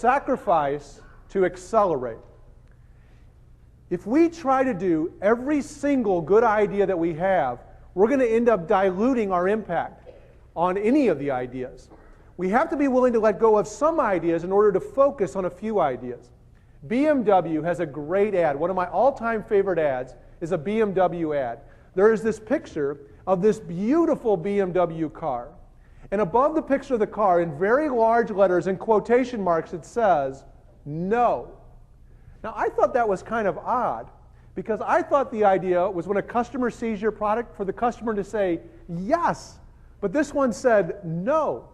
sacrifice to accelerate. If we try to do every single good idea that we have, we're going to end up diluting our impact on any of the ideas. We have to be willing to let go of some ideas in order to focus on a few ideas. BMW has a great ad. One of my all-time favorite ads is a BMW ad. There is this picture of this beautiful BMW car. And above the picture of the car, in very large letters and quotation marks, it says, "No." Now, I thought that was kind of odd, because I thought the idea was when a customer sees your product, for the customer to say, "Yes." But this one said, "No."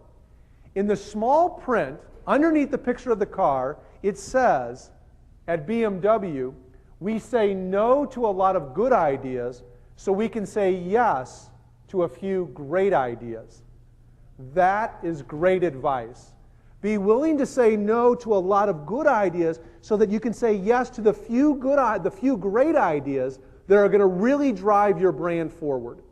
In the small print, underneath the picture of the car, it says, at BMW, we say no to a lot of good ideas so we can say yes to a few great ideas. That is great advice. Be willing to say no to a lot of good ideas so that you can say yes to the few great ideas that are going to really drive your brand forward.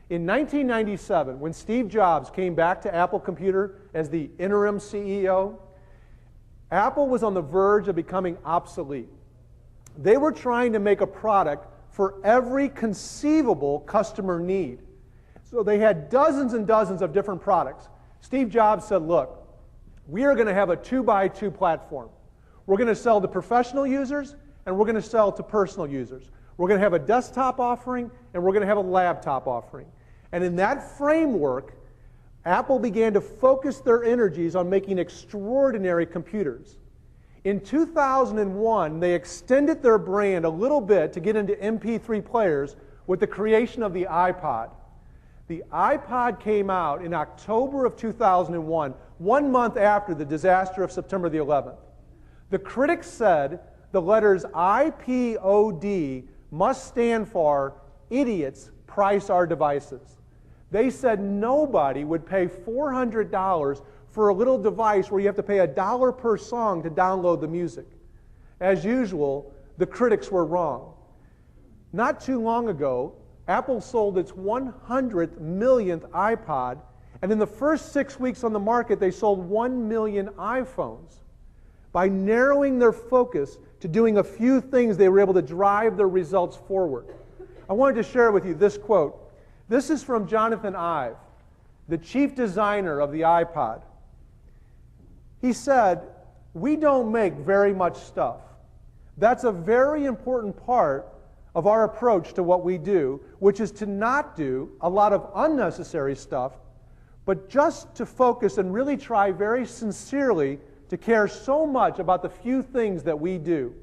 In 1997, when Steve Jobs came back to Apple Computer as the interim CEO, Apple was on the verge of becoming obsolete. They were trying to make a product for every conceivable customer need. So they had dozens and dozens of different products. Steve Jobs said, "Look, we are going to have a 2x2 platform. We're going to sell to professional users, and we're going to sell to personal users. We're going to have a desktop offering, and we're going to have a laptop offering." And in that framework, Apple began to focus their energies on making extraordinary computers. In 2001, they extended their brand a little bit to get into MP3 players with the creation of the iPod. The iPod came out in October of 2001, 1 month after the disaster of September the 11th. The critics said the letters IPOD must stand for idiots price our devices. They said nobody would pay $400 for a little device where you have to pay $1 per song to download the music. As usual, the critics were wrong. Not too long ago, Apple sold its 100th millionth iPod, and in the first 6 weeks on the market, they sold 1 million iPhones. By narrowing their focus to doing a few things, they were able to drive their results forward. I wanted to share with you this quote. This is from Jonathan Ive, the chief designer of the iPod. He said, "We don't make very much stuff. That's a very important part of our approach to what we do, which is to not do a lot of unnecessary stuff, but just to focus and really try very sincerely to care so much about the few things that we do.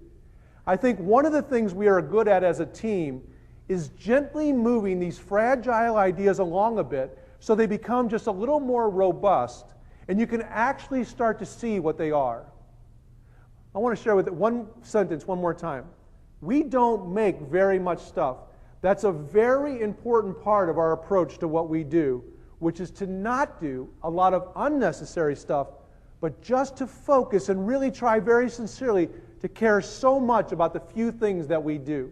I think one of the things we are good at as a team is gently moving these fragile ideas along a bit so they become just a little more robust, and you can actually start to see what they are." I want to share with it one sentence one more time. We don't make very much stuff. That's a very important part of our approach to what we do, which is to not do a lot of unnecessary stuff, but just to focus and really try very sincerely to care so much about the few things that we do.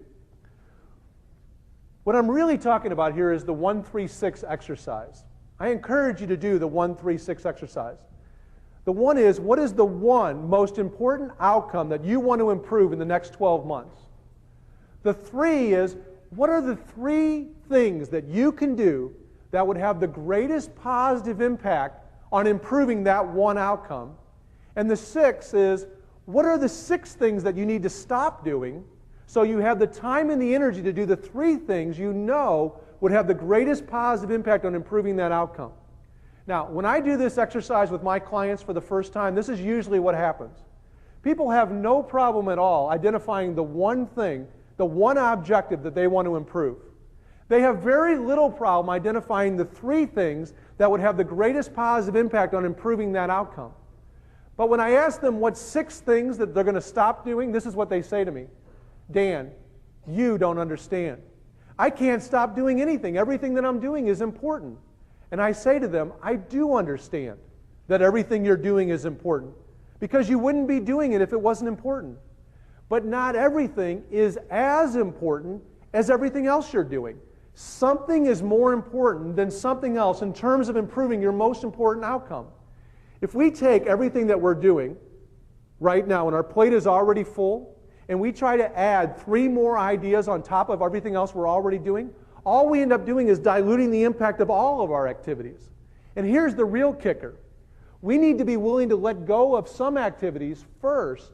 What I'm really talking about here is the 1-3-6 exercise. I encourage you to do the 1-3-6 exercise. The one is, what is the one most important outcome that you want to improve in the next 12 months? The 3 is, what are the 3 things that you can do that would have the greatest positive impact on improving that one outcome? And the 6 is, what are the 6 things that you need to stop doing so you have the time and the energy to do the 3 things you know would have the greatest positive impact on improving that outcome? Now, when I do this exercise with my clients for the first time, this is usually what happens. People have no problem at all identifying the one thing, the one objective that they want to improve. They have very little problem identifying the 3 things that would have the greatest positive impact on improving that outcome. But when I ask them what 6 things that they're going to stop doing, this is what they say to me. "Dan, you don't understand. I can't stop doing anything. Everything that I'm doing is important." And I say to them, I do understand that everything you're doing is important, because you wouldn't be doing it if it wasn't important. But not everything is as important as everything else you're doing. Something is more important than something else in terms of improving your most important outcome. If we take everything that we're doing right now, and our plate is already full, and we try to add 3 more ideas on top of everything else we're already doing, all we end up doing is diluting the impact of all of our activities. And here's the real kicker. We need to be willing to let go of some activities first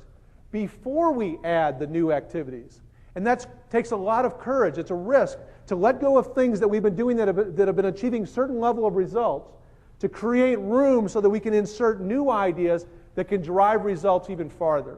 before we add the new activities. And that takes a lot of courage. It's a risk to let go of things that we've been doing that have been achieving a certain level of results, to create room so that we can insert new ideas that can drive results even farther.